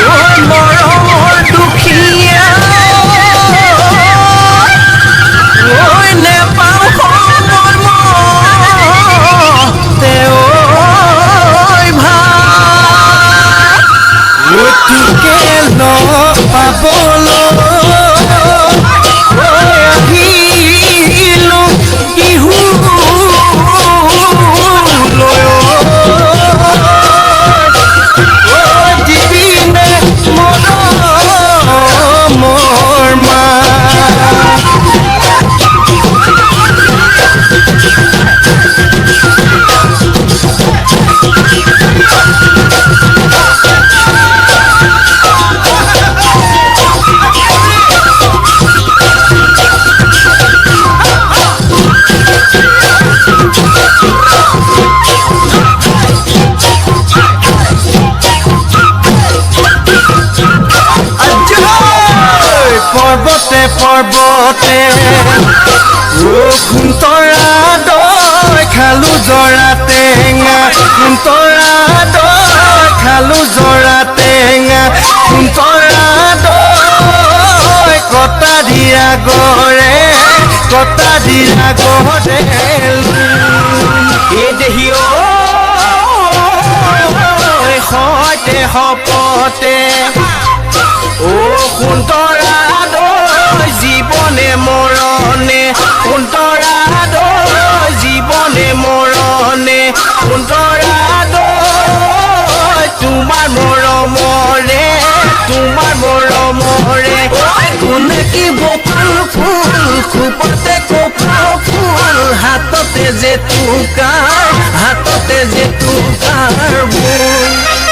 মৰমৰ দুখীয়া নেপাওঁ সময় তেওঁ ভাল গতিকে লগ পাবলৈ আহিলো বিহু দিবিনে মৰমৰ মা পৰ্বতে পৰ্বতে খুন্তৰা দৈ খালো জৰা টেঙা খুন্তৰা দৈ খালো জৰা টেঙা খুন্তৰা দৈ কটা দিয়া গৰে এই দেহি সৈতে সপতে সুন্তৰা দৈ জীৱনে মৰণে সুন্তৰা দৈ জীৱনে মৰণে সুন্তৰা দৈ তোমাৰ মৰমৰে কোনে কি বকুল ফুল খোপতে কপৌ ফুল হাততে যে টুকাৰ বুল